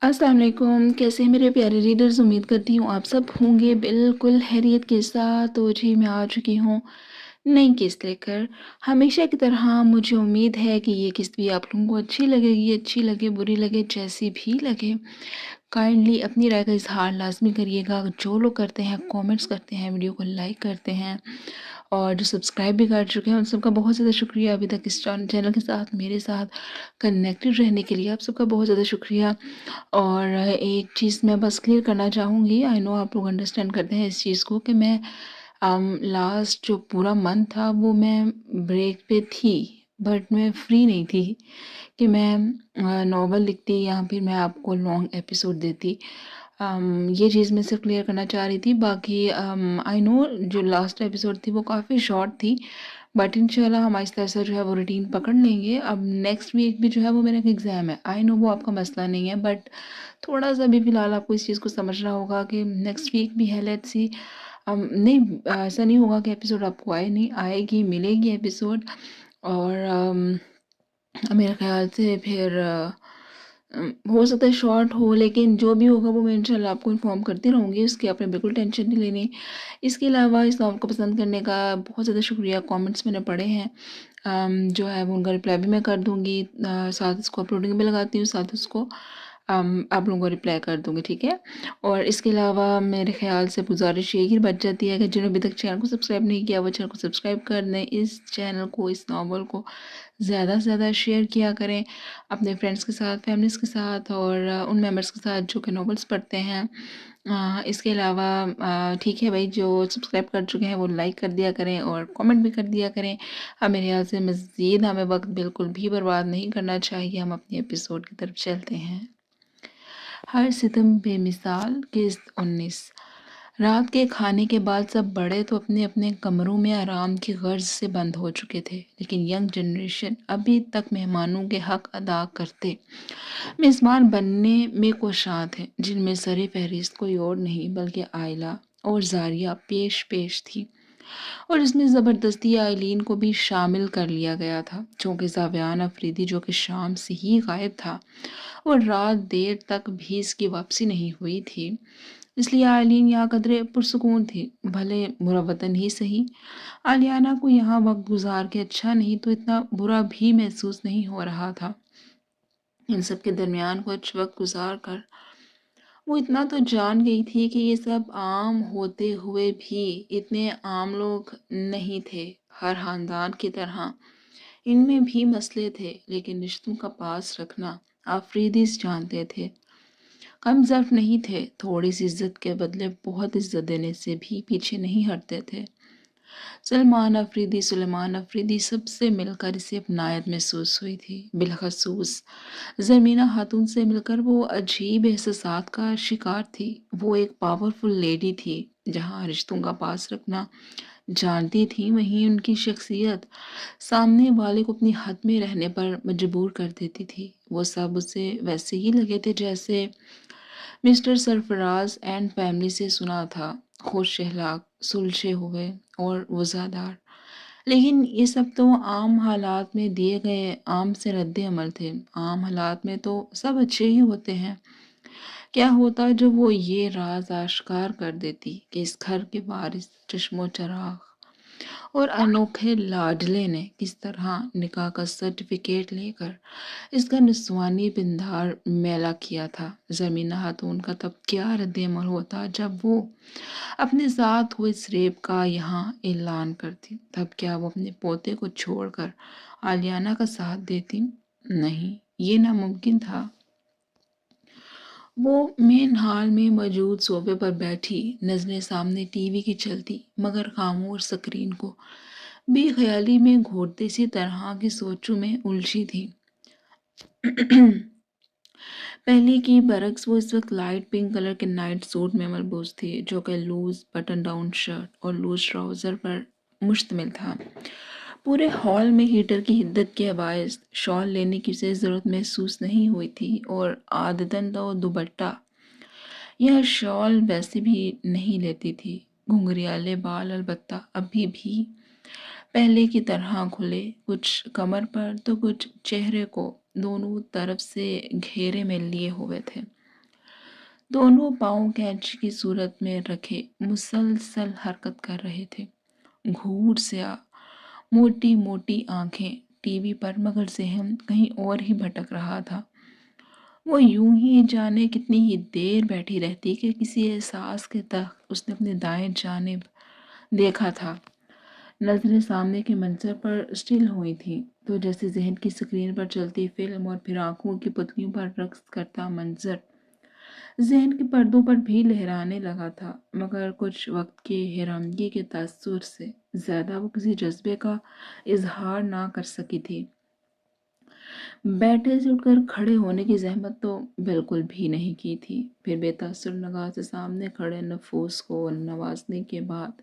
अस्सलाम वालेकुम। कैसे हैं मेरे प्यारे रीडर्स? उम्मीद करती हूँ आप सब होंगे बिल्कुल खैरियत के साथ। तो जी मैं आ चुकी हूँ नई किस्त लेकर। हमेशा की तरह मुझे उम्मीद है कि ये किस्त भी आप लोगों को अच्छी लगेगी, अच्छी लगे बुरी लगे जैसी भी लगे। काइंडली अपनी राय का इज़हार लाज़मी करिएगा। जो लोग करते हैं, कमेंट्स करते हैं, वीडियो को लाइक करते हैं और जो सब्सक्राइब भी कर चुके हैं उन सबका बहुत ज़्यादा शुक्रिया। अभी तक इस चैनल के साथ मेरे साथ कनेक्टेड रहने के लिए आप सबका बहुत ज़्यादा शुक्रिया। और एक चीज़ मैं बस क्लियर करना चाहूँगी, आई नो आप लोग अंडरस्टैंड करते हैं इस चीज़ को कि मैं लास्ट जो पूरा मंथ था वो मैं ब्रेक पे थी, बट मैं फ्री नहीं थी कि मैं नॉवल लिखती या फिर मैं आपको लॉन्ग एपिसोड देती। ये चीज़ मैं सिर्फ क्लियर करना चाह रही थी। बाकी आई नो जो लास्ट एपिसोड थी वो काफ़ी शॉर्ट थी, बट इंशाल्लाह हम आहिस्ता-आहिस्ता जो है वो रूटीन पकड़ लेंगे। अब नेक्स्ट वीक भी जो है वो मेरा एक एग्ज़ाम है। आई नो वो आपका मसला नहीं है, बट थोड़ा-सा अभी फ़िलहाल आपको इस चीज़ को समझना होगा कि नेक्स्ट वीक भी है, लेट्स सी। नहीं, ऐसा नहीं होगा कि एपिसोड आपको नहीं आएगी, मिलेगी एपिसोड। और मेरे ख़्याल से फिर हो सकता है शॉर्ट हो, लेकिन जो भी होगा वो मैं इंशाल्लाह आपको इन्फॉर्म करती रहूँगी, उसकी आपने बिल्कुल टेंशन नहीं लेनी। इसके अलावा इस नॉवल को पसंद करने का बहुत ज़्यादा शुक्रिया। कमेंट्स मैंने पढ़े हैं, जो है वो उनका रिप्लाई भी मैं कर दूँगी, साथ इसको अपलोडिंग भी लगाती हूँ, साथ उसको आप लोगों को रिप्लाई कर दूँगी, ठीक है? और इसके अलावा मेरे ख़्याल से गुज़ारिश यही बच जाती है कि जिन्होंने अभी तक चैनल को सब्सक्राइब नहीं किया वो चैनल को सब्सक्राइब कर दें। इस चैनल को, इस नॉवल को ज़्यादा से ज़्यादा शेयर किया करें अपने फ्रेंड्स के साथ, फैमिलीज़ के साथ और उन मेंबर्स के साथ जो कि नॉवेल्स पढ़ते हैं। इसके अलावा ठीक है भाई, जो सब्सक्राइब कर चुके हैं वो लाइक कर दिया करें और कमेंट भी कर दिया करें। मेरे ख्याल से मज़ीद हमें वक्त बिल्कुल भी बर्बाद नहीं करना चाहिए। हम अपने एपिसोड की तरफ चलते हैं। हर सितम बेमिसाल किस्त 19। रात के खाने के बाद सब बड़े तो अपने अपने कमरों में आराम की गर्ज से बंद हो चुके थे, लेकिन यंग जनरेशन अभी तक मेहमानों के हक अदा करते मेज़बान बनने में कोशात है, जिनमें सरे फहरिस्त कोई और नहीं बल्कि आयला और जारिया पेश पेश थी। और इसमें ज़बरदस्ती आइलीन को भी शामिल कर लिया गया था, चूँकि ज़ावियान अफरीदी जो कि शाम से ही गायब था और रात देर तक भी इसकी वापसी नहीं हुई थी, इसलिए आइलीन यहाँ कदरे पुरसुकून थी। भले बुरा वतन ही सही, आलियाना को यहाँ वक्त गुजार के अच्छा नहीं तो इतना बुरा भी महसूस नहीं हो रहा था। इन सब के दरमियान कुछ वक्त गुजार कर वो इतना तो जान गई थी कि ये सब आम होते हुए भी इतने आम लोग नहीं थे। हर खानदान की तरह इनमें भी मसले थे, लेकिन रिश्तों का पास रखना आफरीदीस जानते थे। कम ज़र्फ नहीं थे, थोड़ी सी इज्जत के बदले बहुत इज्जत देने से भी पीछे नहीं हटते थे। सलमान अफरीदी, सुलेमान अफरीदी सबसे मिलकर इसे अपनायत महसूस हुई थी। बिलखसूस ज़मीना खातून से मिलकर वो अजीब एहसासात का शिकार थी। वो एक पावरफुल लेडी थी, जहाँ रिश्तों का पास रखना जानती थी, वहीं उनकी शख्सियत सामने वाले को अपनी हद में रहने पर मजबूर कर देती थी। वो सब उसे वैसे ही लगे थे जैसे मिस्टर सरफराज एंड फैमिली से सुना था, खुश अखलाक, सुलझे हुए और वज़ादार। लेकिन ये सब तो आम हालात में दिए गए आम से रद्द अमल थे। आम हालात में तो सब अच्छे ही होते हैं। क्या होता जब वो ये राज आश्कार कर देती कि इस घर के वारिस चश्मो चराग और अनोखे लाडले ने किस तरह निकाह का सर्टिफिकेट लेकर इसका निस्वानी बिंदार मेला किया था। ज़मीना खातून का तब क्या रद्द-ए-अमल होता जब वो अपने साथ हुए इस रेप का यहाँ ऐलान करती? तब क्या वो अपने पोते को छोड़कर आलियाना का साथ देती? नहीं, ये नामुमकिन था। वो मेन हॉल में मौजूद सोफे पर बैठी, नज़रें सामने टीवी की चलती मगर खामोश स्क्रीन को बेख्याली में घोटते सी तरह की सोचों में उलझी थी। पहले की बरक्स वो इस वक्त लाइट पिंक कलर के नाइट सूट में मलबूस थी, जो कि लूज बटन डाउन शर्ट और लूज ट्राउज़र पर मुश्तमिल था। पूरे हॉल में हीटर की हिद्दत के बायस शॉल लेने की उसे ज़रूरत महसूस नहीं हुई थी और आदतन तो दुपट्टा यह शॉल वैसे भी नहीं लेती थी। घुंघरियाले बाल अलबत्ता अभी भी पहले की तरह खुले, कुछ कमर पर तो कुछ चेहरे को दोनों तरफ से घेरे में लिए हुए थे। دونوں پاؤں کینچی کی صورت میں رکھے مسلسل حرکت کر رہے تھے۔ گھور سے موٹی موٹی آنکھیں ٹی وی پر، مگر ذہن کہیں اور ہی بھٹک رہا تھا۔ وہ یوں ہی جانے کتنی ہی دیر بیٹھی رہتی کہ کسی احساس کے تحت اس نے اپنے دائیں جانب دیکھا تھا۔ نظریں سامنے کے منظر پر اسٹل ہوئی تھیں تو جیسے ذہن کی سکرین پر چلتی فلم اور پھر آنکھوں کی پتلیوں پر رقص کرتا منظر ذہن کے پردوں پر بھی لہرانے لگا تھا، مگر کچھ وقت کی حیرانگی کے تاثر سے زیادہ وہ کسی جذبے کا اظہار نہ کر سکی تھی۔ بیٹھے سے اٹھ کر کھڑے ہونے کی زحمت تو بالکل بھی نہیں کی تھی۔ پھر بے تاثر نگاہ سے سامنے کھڑے نفوس کو نوازنے کے بعد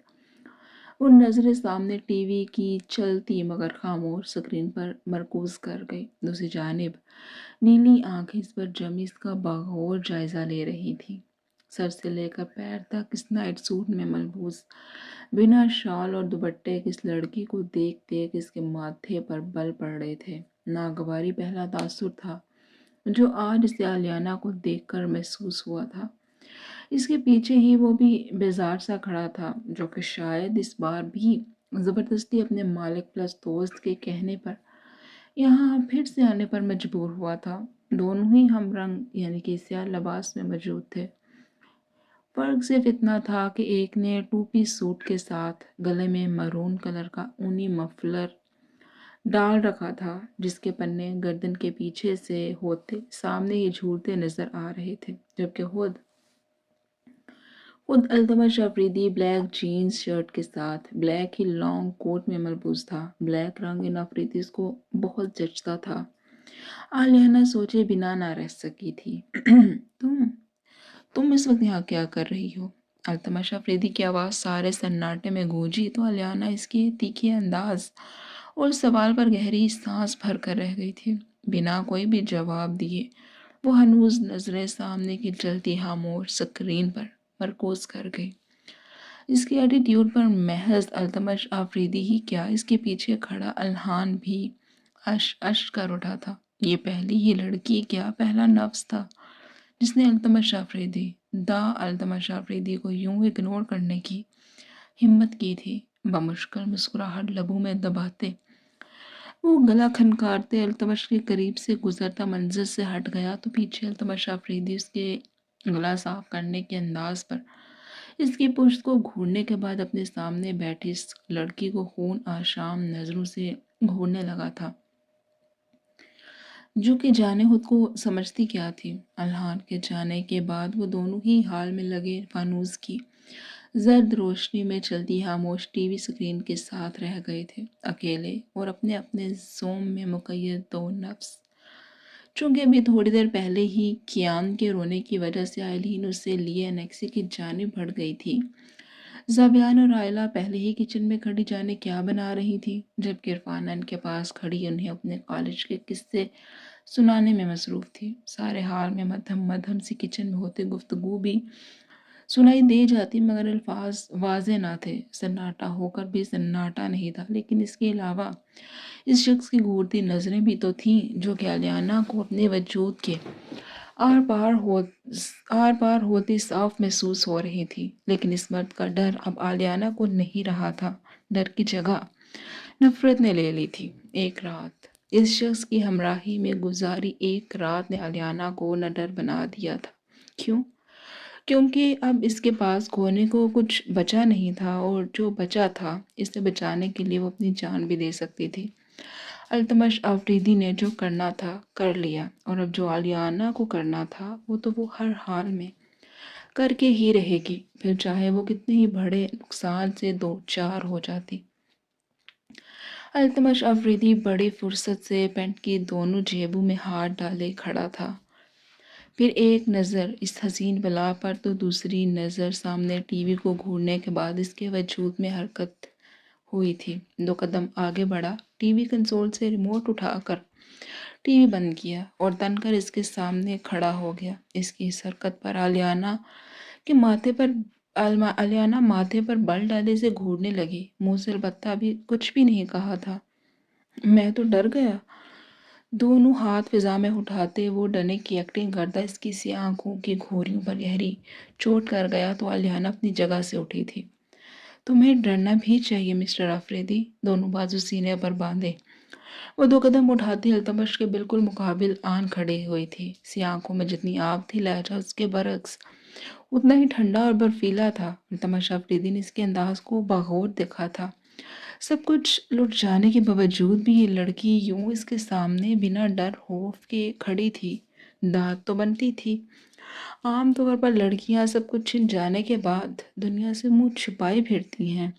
وہ نظریں سامنے ٹی وی کی چلتی مگر خاموش سکرین پر مرکوز کر گئی۔ دوسری جانب نیلی آنکھیں اس پر جمی اس کا باغور جائزہ لے رہی تھی۔ سر سے لے کر پیر تک اس نائٹ سوٹ میں ملبوس بنا شال اور دوپٹے کی اس لڑکی کو دیکھ دیکھ اس کے ماتھے پر بل پڑ رہے تھے۔ ناگواری پہلا تاثر تھا جو آج اسے آلیانہ کو دیکھ کر محسوس ہوا تھا۔ اس کے پیچھے ہی وہ بھی بیزار سا کھڑا تھا جو کہ شاید اس بار بھی زبردستی اپنے مالک پلس دوست کے کہنے پر یہاں پھر سے آنے پر مجبور ہوا تھا۔ دونوں ہی ہم رنگ یعنی کہ سیاہ لباس میں موجود تھے۔ فرق صرف اتنا تھا کہ ایک نے ٹو پیس سوٹ کے ساتھ گلے میں مرون کلر کا اونی مفلر ڈال رکھا تھا جس کے پنے گردن کے پیچھے سے ہوتے سامنے ہی جھولتے نظر آ رہے تھے، جبکہ خود Altamash Afridi black jeans shirt کے ساتھ بلیک ہی لانگ کوٹ میں ملبوس تھا۔ بلیک رنگ ان افریدیز کو بہت جچتا تھا۔ آلیانہ سوچے بنا نہ رہ سکی تھی۔ تم اس وقت یہاں کیا کر رہی ہو؟ التمش افریدی کی آواز سارے سناٹے میں گونجی تو آلیانہ اس کے تیکھے انداز اور سوال پر گہری سانس بھر کر رہ گئی تھی۔ بنا کوئی بھی جواب دیے وہ ہنوز نظریں سامنے کی چلتی خاموش سکرین پر مرکوز کر گئی۔ اس کے ایٹیٹیوڈ پر محض التمش افریدی ہی کیا، اس کے پیچھے کھڑا الہان بھی اش کر اٹھا تھا۔ یہ پہلی ہی لڑکی کیا پہلا نفس تھا جس نے التمش افریدی کو یوں اگنور کرنے کی ہمت کی تھی۔ بمشکل مسکراہٹ لبوں میں دباتے وہ گلا کھنکارتے التمش کے قریب سے گزرتا منظر سے ہٹ گیا تو پیچھے التمش افریدی اس کے گلا صاف کرنے کے انداز پر اس کی پشت کو گھورنے کے بعد اپنے سامنے بیٹھی اس لڑکی کو خون آشام نظروں سے گھورنے لگا تھا جو کہ جانے خود کو سمجھتی کیا تھی۔ الہان کے جانے کے بعد وہ دونوں ہی حال میں لگے فانوس کی زرد روشنی میں چلتی خاموش ٹی وی سکرین کے ساتھ رہ گئے تھے، اکیلے اور اپنے اپنے زوم میں مقید دو نفس۔ چونکہ ابھی تھوڑی دیر پہلے ہی کیان کے رونے کی وجہ سے آئلین اسے لیے انیکسی کی جانب بڑھ گئی تھی، زبیان اور عائلہ پہلے ہی کچن میں کھڑی جانے کیا بنا رہی تھی، جبکہ عرفانہ ان کے پاس کھڑی انہیں اپنے کالج کے قصے سنانے میں مصروف تھی۔ سارے حال میں مدھم مدھم سی کچن میں ہوتے گفتگو بھی سنائی دے جاتی مگر الفاظ واضح نہ تھے۔ سناٹا ہو کر بھی سناٹا نہیں تھا، لیکن اس کے علاوہ اس شخص کی گھورتی نظریں بھی تو تھیں جو کہ آلیانہ کو اپنے وجود کے آر پار ہوتی صاف محسوس ہو رہی تھی۔ لیکن اس مرد کا ڈر اب آلیانہ کو نہیں رہا تھا، ڈر کی جگہ نفرت نے لے لی تھی۔ ایک رات اس شخص کی ہمراہی میں گزاری ایک رات نے آلیانہ کو نہ ڈر بنا دیا تھا۔ کیوں؟ کیونکہ اب اس کے پاس کھونے کو کچھ بچا نہیں تھا، اور جو بچا تھا اسے بچانے کے لیے وہ اپنی جان بھی دے سکتی تھی۔ التمش افریدی نے جو کرنا تھا کر لیا، اور اب جو آلیانہ کو کرنا تھا وہ تو وہ ہر حال میں کر کے ہی رہے گی، پھر چاہے وہ کتنے ہی بڑے نقصان سے دو چار ہو جاتی۔ التمش افریدی بڑی فرصت سے پینٹ کی دونوں جیبوں میں ہاتھ ڈالے کھڑا تھا، پھر ایک نظر اس حسین بلا پر تو دوسری نظر سامنے ٹی وی کو گھورنے کے بعد اس کے وجود میں حرکت ہوئی تھی۔ دو قدم آگے بڑھا، ٹی وی کنسول سے ریموٹ اٹھا کر ٹی وی بند کیا اور تن کر اس کے سامنے کھڑا ہو گیا۔ اس کی اس حرکت پر آلیانہ ماتھے پر بل ڈالے سے گھورنے لگی، منہ سے البتہ بھی کچھ بھی نہیں کہا تھا۔ میں تو ڈر گیا، دونوں ہاتھ فضا میں اٹھاتے وہ ڈرنے کی ایکٹنگ کرتا اس کی سی آنکھوں کی گھوریوں پر گہری چوٹ کر گیا تو آلیانہ اپنی جگہ سے اٹھی تھی۔ تمہیں ڈرنا بھی چاہیے مسٹر آفریدی، دونوں بازو سینے پر باندھے وہ 2 قدم اٹھاتی التمش کے بالکل مقابل آن کھڑی ہوئی تھی۔ سی آنکھوں میں جتنی آگ تھی لہجہ اس کے برعکس اتنا ہی ٹھنڈا اور برفیلا تھا۔ التمش آفریدی نے اس کے انداز کو باغور دیکھا تھا۔ سب کچھ لٹ جانے کے باوجود بھی یہ لڑکی یوں اس کے سامنے بنا ڈر خوف کے کھڑی تھی۔ دانت تو بنتی تھی۔ عام طور پر لڑکیاں سب کچھ چھن جانے کے بعد دنیا سے منہ چھپائے پھرتی ہیں۔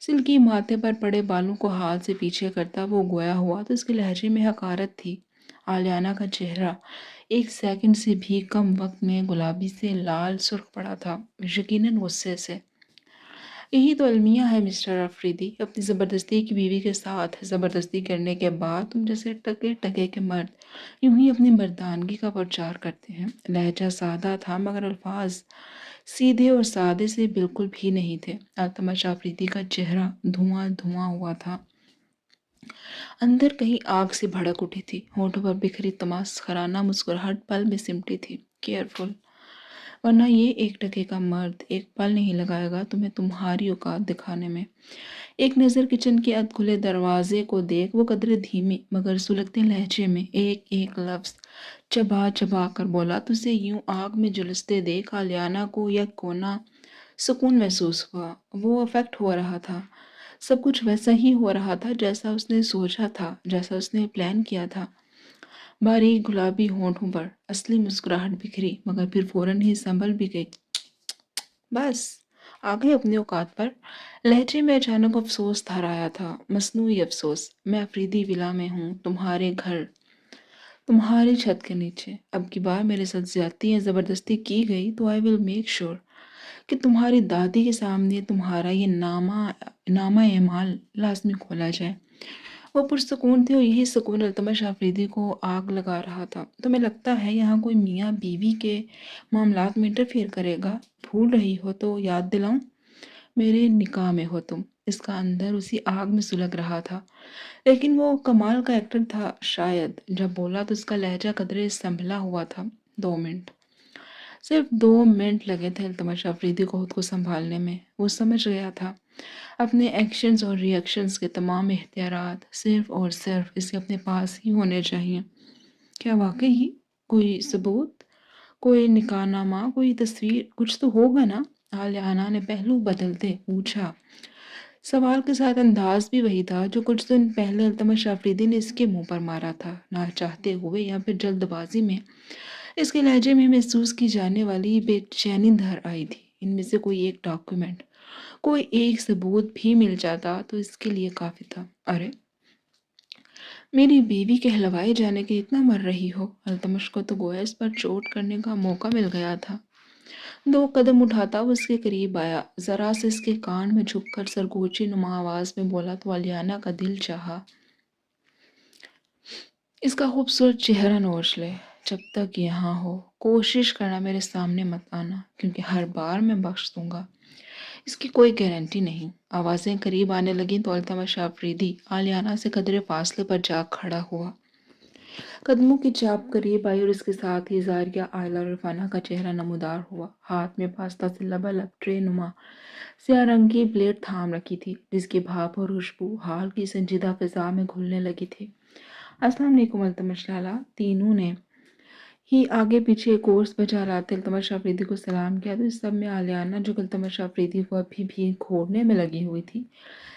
سلکی ماتھے پر پڑے بالوں کو ہاتھ سے پیچھے کرتا وہ گویا ہوا تو اس کے لہجے میں حقارت تھی۔ آلیانہ کا چہرہ 1 سیکنڈ سے بھی کم وقت میں گلابی سے لال سرخ پڑا تھا، یقیناً غصے سے۔ یہی تو المیہ ہے مسٹر آفریدی، اپنی زبردستی کی بیوی کے ساتھ زبردستی کرنے کے بعد تم جیسے ٹکے ٹکے کے مرد یوں ہی اپنی مردانگی کا پرچار کرتے ہیں۔ لہجہ سادہ تھا مگر الفاظ سیدھے اور سادے سے بالکل بھی نہیں تھے۔ التمش آفریدی کا چہرہ دھواں دھواں ہوا تھا، اندر کہیں آگ سے بھڑک اٹھی تھی۔ ہونٹوں پر بکھری تماسخرانہ مسکراہٹ پل میں سمٹی تھی۔ کیئرفل، ورنہ یہ 1 ٹکے کا مرد 1 پل نہیں لگائے گا تمہیں تمہاری اوقات دکھانے میں۔ ایک نظر کچن کے ادھ کھلے دروازے کو دیکھ وہ قدرے دھیمے مگر سلگتے لہجے میں ایک ایک لفظ چبا چبا کر بولا، تجھے یوں آگ میں جلستے دیکھ آلیانہ کو یک کونا سکون محسوس ہوا۔ وہ افیکٹ ہو رہا تھا، سب کچھ ویسا ہی ہو رہا تھا جیسا اس نے سوچا تھا، جیسا اس نے پلان کیا تھا۔ باریک گلابی ہونٹوں پر اصلی مسکراہٹ بکھری مگر پھر فوراً ہی سنبھل بھی گئی۔ بس آ گئے اپنے اوقات پر؟ لہجے میں اچانک افسوس دھار آیا تھا، مصنوعی افسوس۔ میں افریدی ولا میں ہوں، تمہارے گھر، تمہاری چھت کے نیچے۔ اب کی بار میرے ساتھ زیادتی یا زبردستی کی گئی تو آئی ول میک شور کہ تمہاری دادی کے سامنے تمہارا یہ نامہ اعمال لازمی کھولا جائے۔ وہ پرسکون تھی اور یہی سکون التمش آفریدی کو آگ لگا رہا تھا۔ تمہیں لگتا ہے یہاں کوئی میاں بیوی کے معاملات میں انٹرفیئر کرے گا؟ بھول رہی ہو تو یاد دلاؤں، میرے نکاح میں ہو تم۔ اس کا اندر اسی آگ میں سلگ رہا تھا، لیکن وہ کمال کا ایکٹر تھا شاید۔ جب بولا تو اس کا لہجہ قدرے سنبھلا ہوا تھا۔ 2 منٹ، صرف 2 منٹ لگے تھے التمش آفریدی کو خود کو سنبھالنے میں۔ وہ سمجھ گیا تھا اپنے ایکشنز اور ری ایکشنز کے تمام اختیارات صرف اور صرف اس کے اپنے پاس ہی ہونے چاہیے۔ کیا واقعی کوئی ثبوت، کوئی نکاح نامہ، کوئی تصویر، کچھ تو ہوگا نا؟ آلیانہ نے پہلو بدلتے پوچھا۔ سوال کے ساتھ انداز بھی وہی تھا جو کچھ دن پہلے التمش آفریدی نے اس کے منہ پر مارا تھا، نہ چاہتے ہوئے یا پھر جلد بازی میں۔ اس کے لہجے میں محسوس کی جانے والی بے چینی دھر آئی تھی۔ ان میں سے کوئی ایک ڈاکیومنٹ، کوئی ایک ثبوت بھی مل جاتا تو اس کے لیے کافی تھا۔ ارے میری بیوی کہلوائے جانے کے اتنا مر رہی ہو؟ التمش کو تو گویا اس پر چوٹ کرنے کا موقع مل گیا تھا۔ 2 قدم اٹھاتا وہ اس کے قریب آیا، ذرا سے اس کے کان میں جھک کر سرگوچی نما آواز میں بولا تو آلیانہ کا دل چاہا اس کا خوبصورت چہرہ نوچ لے۔ جب تک یہاں ہو کوشش کرنا میرے سامنے مت آنا، کیونکہ ہر بار میں بخش دوں گا، اس کی کوئی گارنٹی نہیں۔ آوازیں قریب آنے لگیں تو التمش آفریدی آلیانہ سے قدرے فاصلے پر جا کھڑا ہوا۔ قدموں کی چاپ قریب آئی اور اس کے ساتھ ہی زاریہ آئلہ رفانہ کا چہرہ نمودار ہوا۔ ہاتھ میں پاستہ سے لبالب ٹرے نما سیاہ رنگ کی پلیٹ تھام رکھی تھی، جس کی بھاپ اور خوشبو حال کی سنجیدہ فضا میں گھلنے لگی تھی۔ السلام علیکم التمش لالا۔ تینوں نے ہی آگے پیچھے کورس بجا لاتے التمش آفریدی کو سلام کیا تو اس سب میں آلیانہ جو التمش آفریدی کو ابھی بھی گھورنے میں لگی ہوئی تھی،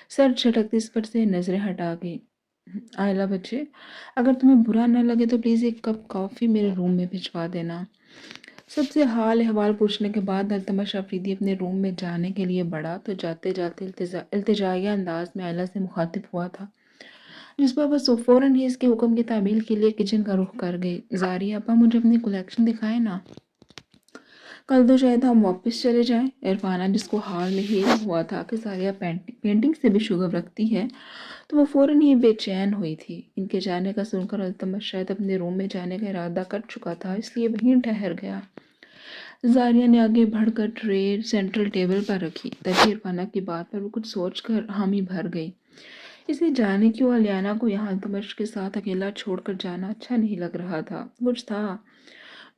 سر جھٹکتے اس پر سے نظریں ہٹا گئی۔ آئلہ بچے، اگر تمہیں برا نہ لگے تو پلیز 1 کپ کافی میرے روم میں بھجوا دینا۔ سب سے حال احوال پوچھنے کے بعد التمش آفریدی اپنے روم میں جانے کے لیے بڑھا تو جاتے جاتے التجائیہ انداز میں آئلہ سے مخاطب ہوا تھا، جس پر وہ فوراً ہی اس کے حکم کی تعمیل کے لیے کچن کا رخ کر گئی۔ زاریہ اپا، مجھے اپنی کلیکشن دکھائیں نا، کل تو شاید ہم واپس چلے جائیں۔ عرفانہ، جس کو حال میں ہی علم ہوا تھا کہ زاریہ پینٹنگ سے بھی شغف رکھتی ہے، تو وہ فوراً ہی بے چین ہوئی تھی۔ ان کے جانے کا سن کر التمش شاید اپنے روم میں جانے کا ارادہ کر چکا تھا، اس لیے وہیں ٹھہر گیا۔ زاریہ نے آگے بڑھ کر ٹرے سینٹرل ٹیبل پر رکھی، تبھی عرفانہ کی بات پر وہ کچھ سوچ کر حامی بھر گئی۔ इसे जाने क्यों अलियाना को यहाँ अल्तमश के साथ अकेला छोड़कर जाना अच्छा नहीं लग रहा था। कुछ था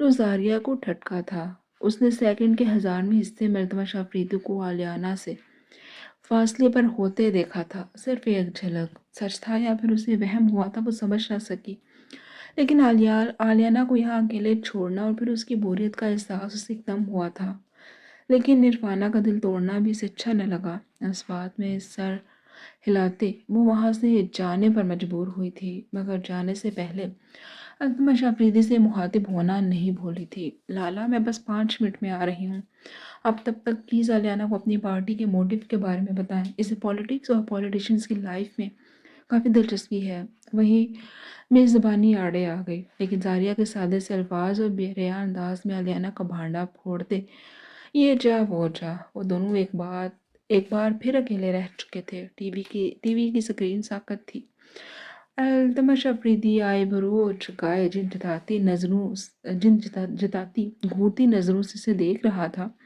जो जारिया को ठटका था। उसने सेकंड के हजारवें हिस्से में अल्तमश अफरीदी को आलियाना से फासले पर होते देखा था। सिर्फ एक झलक। सच था या फिर उसे वहम हुआ था, वो समझ ना सकी। लेकिन आलियाना को यहाँ अकेले छोड़ना और फिर उसकी बोरियत का एहसास उसे एकदम हुआ था। लेकिन निर्वाणा का दिल तोड़ना भी इसे अच्छा न लगा। इस बात में सर हिलाते वो वहाँ से जाने पर मजबूर हुई थी, मगर जाने से पहले अल्तमश अफरीदी से मुखातिब होना नहीं भूली थी। लाला, मैं बस 5 मिनट में आ रही हूँ। आप तब तक प्लीज़ आलियाना को अपनी पार्टी के मोटिव के बारे में बताएं। इसे पॉलिटिक्स और पॉलिटिशियंस की लाइफ में काफ़ी दिलचस्पी है। वही मेज़बानी आड़े आ गई, लेकिन जारिया के सादे से अल्फाज और बेहया अंदाज में आलियाना का भांडा फोड़ते, ये जा वो जा। वो दोनों एक बार फिर अकेले रह चुके थे। टीवी की स्क्रीन साकत थी। अल्तमश अफरीदी आए बरोज गाए जिन जताती घूरती नजरों से इसे देख रहा था।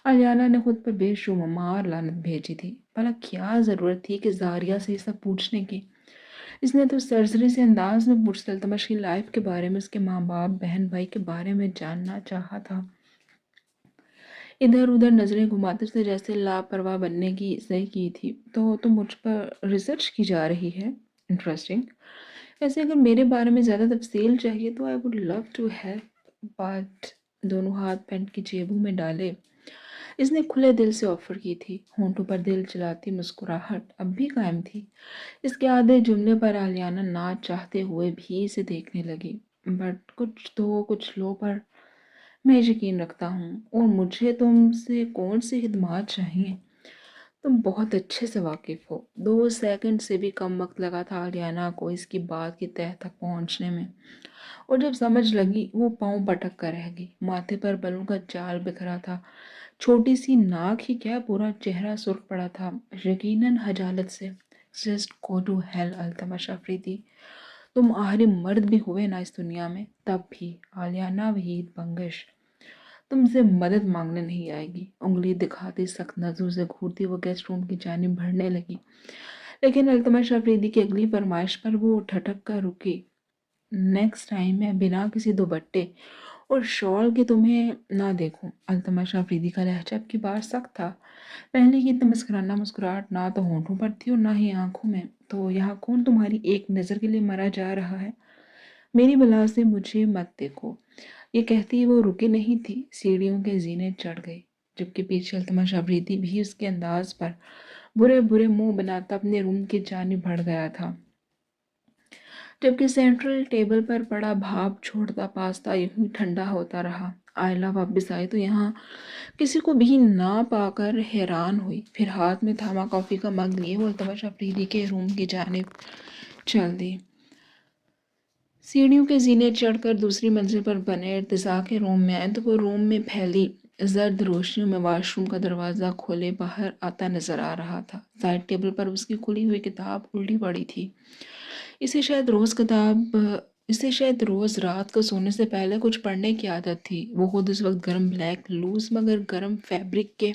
अलियाना ने खुद पर बेशुमार लानत भेजी थी। भला क्या जरूरत थी कि जारिया से ये सब पूछने की। इसने तो सरसरी से अंदाज में पूछता अल्तमश की लाइफ के बारे में, उसके माँ बाप बहन भाई के बारे में जानना चाहा था। इधर उधर नजरें घुमाते से जैसे लापरवाह बनने की सही की थी। तो मुझ पर रिसर्च की जा रही है। इंटरेस्टिंग। वैसे अगर मेरे बारे में ज़्यादा तफसील चाहिए तो I would love to help, but दोनों हाथ पैंट की जेबों में डाले इसने खुले दिल से ऑफर की थी। होंठों पर दिल जलाती मुस्कुराहट अब भी कायम थी। इसके आधे जुमले पर आलियाना ना चाहते हुए भी इसे देखने लगी। बट कुछ लो पर मैं यकीन रखता हूँ, और मुझे तुमसे कौन सी खिदमत चाहिए। तुम बहुत अच्छे से वाकिफ हो। 2 सेकंड से भी कम वक्त लगा था आलियाना को इसकी बात की तह तक पहुँचने में, और जब समझ लगी वो पाँव पटक कर रह गई। माथे पर बालों का जाल बिखरा था। छोटी सी नाक ही क्या, पूरा चेहरा सुर्ख पड़ा था, यकीनन हजालत से। Just go to hell Altamash Afridi. तुम आखिरी मर्द भी हुए ना इस दुनिया में, तब भी। आलियाना वहीद बंगश तुमसे मदद मांगने नहीं आएगी। उंगली दिखाती सख्त नजरों से घूरती वो गेस्ट रूम की जानिब बढ़ने लगी। लेकिन अल्तमश अफरीदी की अगली फरमाइश पर वो ठटक कर रुकी। नेक्स्ट टाइम मैं बिना किसी दुपट्टे और शॉल के तुम्हें ना देखूं। अल्तमश अफरीदी का लहजा अब की बार सख्त था। पहले की इतना मुस्कुराना मुस्कुराहट ना तो होंठों पर थी और ना ही आंखों में। तो यहाँ कौन तुम्हारी एक नज़र के लिए मरा जा रहा है? मेरी बला से मुझे मत देखो। ये कहती वो रुकी नहीं थी, सीढ़ियों के जीने चढ़ गई, जबकि पीछे अल्तमश अफरीदी भी उसके अंदाज पर बुरे बुरे मुंह बनाता अपने रूम की जानिब बढ़ गया था। जबकि सेंट्रल टेबल पर पड़ा भाप छोड़ता पास्ता यूं ही ठंडा होता रहा। आयला वापस आई तो यहाँ किसी को भी ना पाकर हैरान हुई। फिर हाथ में थामा कॉफी का मग लिए वो अल्तमश अफरीदी के रूम की जानिब चल दी। सीढ़ियों के जीने चढ़कर दूसरी मंजिल पर बने इर्तिजा के रूम में आए तो वो रूम में फैली जर्द रोशनियों में वॉशरूम का दरवाज़ा खोले बाहर आता नजर आ रहा था। साइड टेबल पर उसकी खुली हुई किताब उल्टी पड़ी थी। इसे शायद रोज़ किताब इसे शायद रोज़ रात को सोने से पहले कुछ पढ़ने की आदत थी। वो खुद उस वक्त गर्म ब्लैक लूज मगर गर्म फैब्रिक के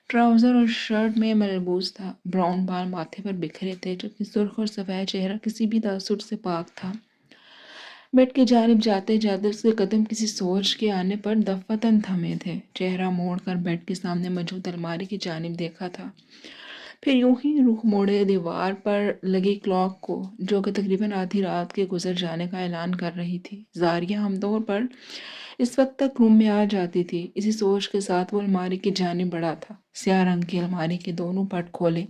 ट्राउज़र और शर्ट में मलबूस था। ब्राउन बाल माथे पर बिखरे थे, जबकि सुर्ख और सफ़ेद चेहरा किसी भी तासुर से पाक था। बेड की जानिब जाते जाते उसके कदम किसी सोच के आने पर दफातन थमे थे। चेहरा मोड़कर बेड के सामने मौजूद अलमारी की जानिब देखा था, फिर यूं ही रुख मोड़े दीवार पर लगी क्लॉक को, जो कि तकरीबन आधी रात के गुजर जाने का ऐलान कर रही थी। जारिया आमतौर पर इस वक्त तक रूम में आ जाती थी। इसी सोच के साथ वो अलमारी की जानिब बढ़ा था। स्याह रंग की अलमारी के दोनों पट खोले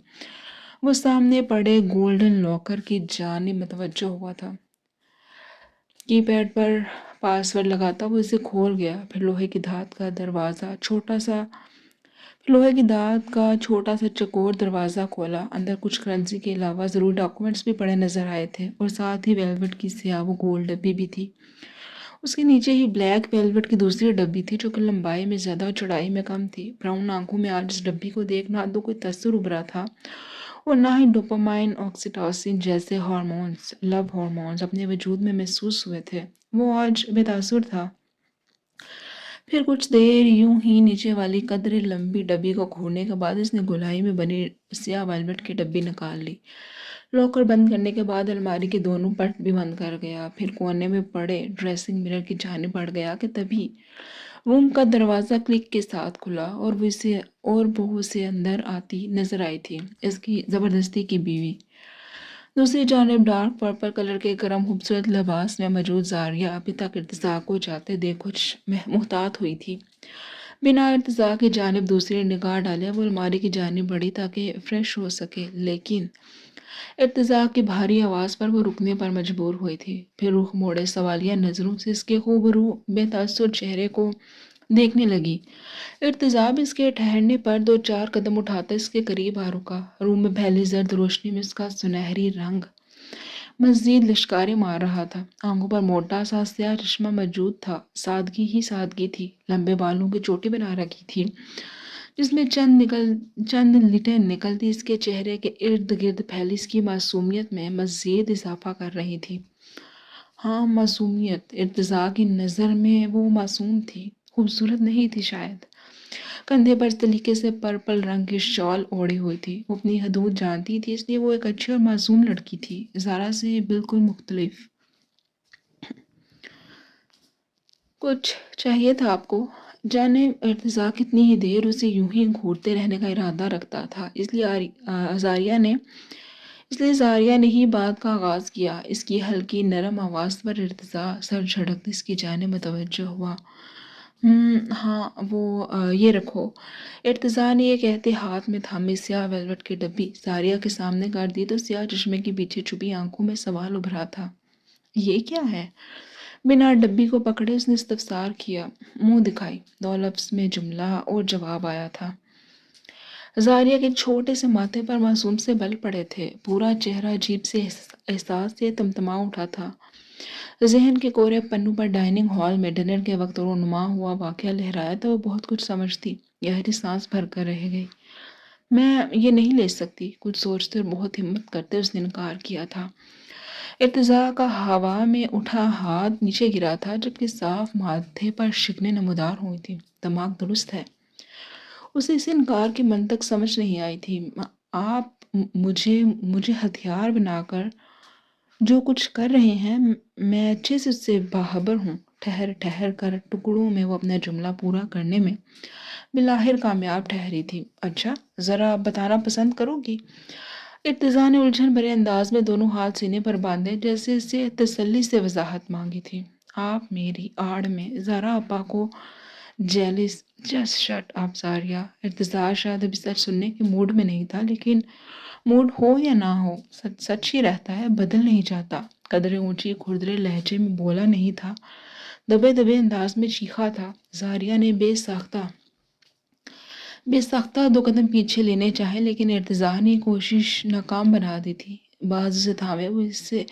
वो सामने पड़े गोल्डन लॉकर की जानिब मतवज्जो हुआ था। कीपैड पर पासवर्ड लगाता वो इसे खोल गया। फिर लोहे की दांत का छोटा सा चकोर दरवाज़ा खोला। अंदर कुछ करेंसी के अलावा ज़रूरी डॉक्यूमेंट्स भी पड़े नजर आए थे, और साथ ही वेलवेट की स्याह वो गोल डब्बी भी थी। उसके नीचे ही ब्लैक वेलवेट की दूसरी डब्बी थी, जो कि लंबाई में ज़्यादा और चौड़ाई में कम थी। ब्राउन आंखों में आज इस डब्बी को देख ना तो कोई तसर उभरा था, और ना ही डोपामाइन ऑक्सीटोसिन जैसे हार्मोन्स, लव हार्मोन्स अपने वजूद में महसूस हुए थे। वो आज बेतासुर था। फिर कुछ देर यूं ही नीचे वाली कदरे लंबी डब्बी को खोलने के बाद इसने गोलाई में बनी स्याह वेलवेट की डब्बी निकाल ली। लॉकर बंद करने के बाद अलमारी के दोनों पट भी बंद कर गया। फिर कोने में पड़े ड्रेसिंग मिरर की जानिब बढ़ गया कि तभी रूम का दरवाज़ा क्लिक के साथ खुला और वो उसे अंदर आती नजर आई थी, इसकी ज़बरदस्ती की बीवी। दूसरी जानिब डार्क पर्पल कलर के गर्म खूबसूरत लिबास में मौजूद जारिया अभी तक इर्तिज़ा को जाते देख कुछ मुहतात हुई थी। बिना इर्तिज़ा की जानिब दूसरी निगाह डाले वो अलमारी की जानिब बढ़ी ताकि फ्रेश हो सके, लेकिन इर्तिज़ा की भारी आवाज़ पर वो रुकने पर मजबूर हुई थी। फिर रुख मोड़े सवालिया नज़रों से इसके खूबरू बेतासुर चेहरे को देखने लगी। इर्तिज़ा भी इसके ठहरने पर दो चार कदम उठाकर इसके करीब आ रुका। रूम में फैली जर्द रोशनी में इसका सुनहरी रंग मज़ीद लिश्कारे मार रहा था। आंखों पर मोटा सा स्याह चश्मा मौजूद था। सादगी ही सादगी थी। लंबे बालों की चोटी बना रखी थी जिसमें चंद लिटें निकलती इसके चेहरे के इर्द गिर्द फैली इसकी मासूमियत में मज़ीद इजाफा कर रही थी। हाँ, मासूमियत। इर्तिज़ा की नज़र में वो मासूम थी, खूबसूरत नहीं थी शायद। कंधे पर सलीके से पर्पल रंग की शॉल ओढ़ी हुई थी। वो अपनी हदूद जानती थी, इसलिए वो एक अच्छी और मासूम लड़की थी, ज़ारा से बिल्कुल मुख्तलिफ। कुछ चाहिए था आपको? जाने इर्तिज़ा कितनी ही देर उसे यूं ही घूरते रहने का इरादा रखता था, इसलिए ज़ारिया ने ही बात का आगाज़ किया। इसकी हल्की नरम आवाज़ पर इर्तिज़ा सर झटकते इसकी जानिब मुतवज्जो हुआ। हाँ, वो ये रखो। इर्तिज़ा ने ये कहते हाथ में थामी स्याह वेलवेट की डब्बी ज़ारिया के सामने कर दी तो स्याह चश्मे के पीछे छुपी आंखों में सवाल उभरा था। ये क्या है? बिना डब्बी को पकड़े उसने इस्तफसार किया। मुंह दिखाई। दो लफ्ज़ में जुमला और जवाब आया था। ज़ारिया के छोटे से माथे पर मासूम से बल पड़े थे। पूरा चेहरा अजीब से एहसास से तमतमा उठा था। ज़हन के कोरे पन्नों पर डाइनिंग हॉल में डिनर के वक्त रोनुमा हुआ वाक़या लहराया तो वो बहुत कुछ समझती। गहरी सांस भर कर रह गई। मैं ये नहीं ले सकती, कुछ सोचते और बहुत हिम्मत करते उसने इनकार किया था। इर्तिज़ा का हवा में उठा हाथ नीचे गिरा था जबकि साफ माथे पर शिकने नमूदार हुई थी। दिमाग दुरुस्त है। उसे इस इनकार की मंतक समझ नहीं आई थी। आप मुझे मुझे हथियार बनाकर जो कुछ कर रहे हैं मैं अच्छे से उससे बाखबर हूँ। ठहर ठहर कर टुकड़ों में वो अपना जुमला पूरा करने में बिलाहिर कामयाब ठहरी थी। अच्छा, ज़रा आप बताना पसंद करोगी? इर्तिज़ा ने उलझन भरे अंदाज में दोनों हाथ सीने पर बांधे जैसे इससे तसल्ली से वजाहत मांगी थी। आप मेरी आड़ में ज़रा आपा को जेलिस जस्ट शट आप ज़ारिया। इर्तिज़ा शायद अभी सच सुनने के मूड में नहीं था, लेकिन मूड हो या ना हो सच सच ही रहता है, बदल नहीं जाता। कदरे ऊंची खुरदरे लहजे में बोला नहीं था, दबे दबे अंदाज में चीखा था। ज़ारिया ने बेसाख्ता दो कदम पीछे लेने चाहे, लेकिन इर्तिज़ा ने कोशिश नाकाम बना दी थी। बाजू से थामे वो इससे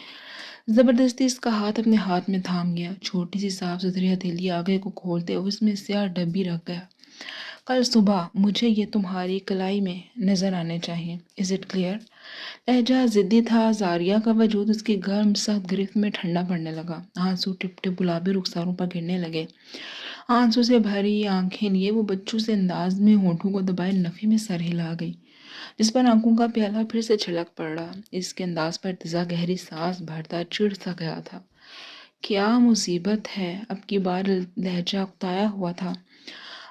ज़बरदस्ती इसका हाथ अपने हाथ में थाम गया। छोटी सी साफ सुथरी हथेली आगे को खोलते उसमें स्याह डब्बी रख गया। कल सुबह मुझे ये तुम्हारी कलाई में नज़र आने चाहिए। Is it clear? लहजा ज़िद्दी था। ज़ारिया का वजूद उसकी गर्म सख्त गिरफ्त में ठंडा पड़ने लगा। आंसू टिप टिप गुलाबी रुखसारों पर गिरने लगे। आंसू से भरी आंखें लिए वो बच्चों से अंदाज में होठों को दबाए नफ़ी में सर हिला गई, जिस पर आंखों का प्याला फिर से छलक पड़ा। इसके अंदाज पर तिज़ा गहरी सांस भरता चिढ़ सा गया था। क्या मुसीबत है? अब की बार लहजा उकताया हुआ था।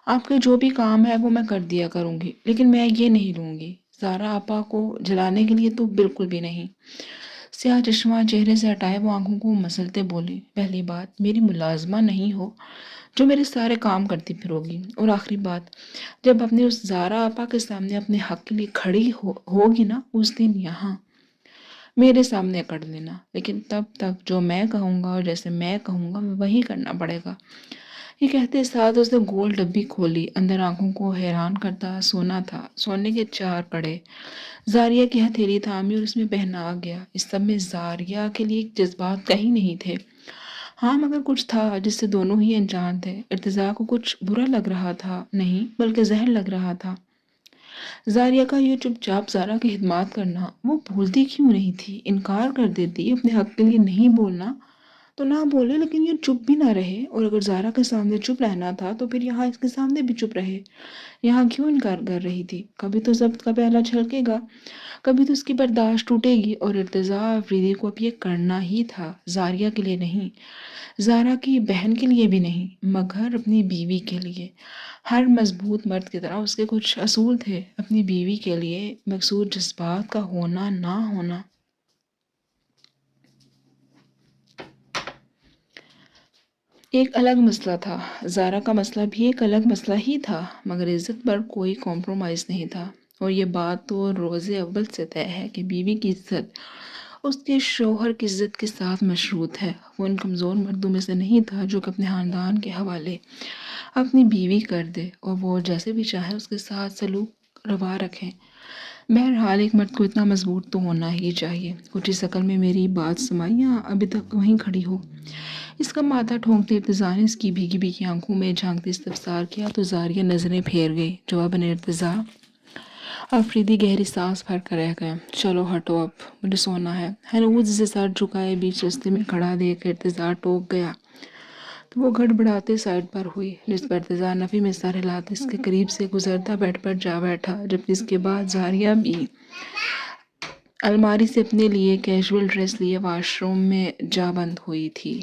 आपके जो भी काम है वो मैं कर दिया करूँगी, लेकिन मैं ये नहीं लूँगी ज़ारा आपा को जलाने के लिए तो बिल्कुल भी नहीं। स्याह चश्मा चेहरे से हटाए वो आंखों को मसलते बोली, पहली बात मेरी मुलाजमा नहीं हो जो मेरे सारे काम करती फिरोगी, और आखिरी बात जब अपने उस ज़ारा आपा के सामने अपने हक के लिए खड़ी होगी ना, उस दिन यहाँ मेरे सामने कर लेना, लेकिन तब तक जो मैं कहूँगा और जैसे मैं कहूँगा वही करना पड़ेगा। ये कहते साथ उसने गोल डब्बी खोली। अंदर आंखों को हैरान करता सोना था। सोने के 4 कड़े ज़ारिया की हथेली थामी और उसमें पहना गया। इस सब में ज़ारिया के लिए जज्बात कहीं नहीं थे। हाँ, मगर कुछ था जिससे दोनों ही अनजान थे। इर्तिज़ा को कुछ बुरा लग रहा था, नहीं बल्कि जहर लग रहा था। ज़ारिया का ये चुपचाप ज़ारा की खिदमत करना वो भूलती क्यों नहीं थी? इनकार कर देती, अपने हक के लिए नहीं बोलना تو نہ بولے لیکن یہ چپ بھی نہ رہے، اور اگر زارا کے سامنے چپ رہنا تھا تو پھر یہاں اس کے سامنے بھی چپ رہے۔ یہاں کیوں انکار کر رہی تھی؟ کبھی تو ضبط کا پہلا چھلکے گا، کبھی تو اس کی برداشت ٹوٹے گی، اور ارتضیٰ افریدی کو اب یہ کرنا ہی تھا، زاریہ کے لیے نہیں، زارا کی بہن کے لیے بھی نہیں، مگر اپنی بیوی کے لیے۔ ہر مضبوط مرد کی طرح اس کے کچھ اصول تھے، اپنی بیوی کے لیے مخصوص جذبات کا ہونا نہ ہونا۔ ایک الگ مسئلہ تھا، زارا کا مسئلہ بھی ایک الگ مسئلہ ہی تھا، مگر عزت پر کوئی کمپرومائز نہیں تھا، اور یہ بات تو روز اول سے طے ہے کہ بیوی کی عزت اس کے شوہر کی عزت کے ساتھ مشروط ہے۔ وہ ان کمزور مردوں میں سے نہیں تھا جو کہ اپنے خاندان کے حوالے اپنی بیوی کر دے اور وہ جیسے بھی چاہے اس کے ساتھ سلوک روا رکھیں۔ بہرحال ایک مرد کو اتنا مضبوط تو ہونا ہی چاہیے۔ کچھ اس عقل میں میری بات سمائی یا ابھی تک وہیں کھڑی ہو؟ اس کا ماتھا ٹھونکتے ارتضیٰ نے اس کی بھیگی بھیگی آنکھوں میں جھانکتے استفسار کیا تو زاریہ نظریں پھیر گئی۔ جواباً ارتضیٰ افریدی گہری سانس بھر کر رہ گیا۔ چلو ہٹو، اب مجھے سونا ہے۔ ہنوز اسے سر جھکائے بیچ رستے میں کھڑا دیکھ ارتضیٰ ٹوک گیا تو وہ گڑبڑاتے سائڈ پر ہوئی، جس پر ارتضیٰ نفی میں سر ہلاتے اس کے قریب سے گزرتا بیڈ پر جا بیٹھا، جبکہ اس کے بعد زاریہ بھی الماری سے اپنے لیے کیجول ڈریس لیے واش روم میں جا بند ہوئی تھی۔